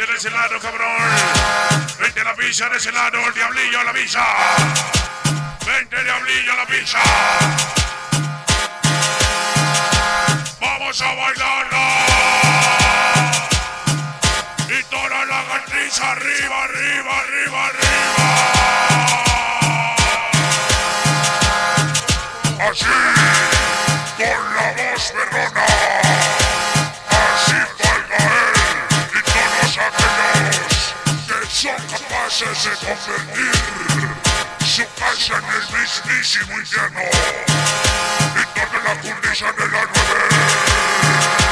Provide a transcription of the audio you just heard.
de ese lado, cabrón. Vente a la pizza de ese lado, el diablillo a la pizza. Vente, diablillo a la pizza. Vamos a bailarla. Y toda la garniza arriba, arriba, arriba, arriba. Así, con la voz perrona. Así baila él y todos aquellos que son capaces de convertir su casa en el mismísimo infierno. Y toda la cornisa de la 9.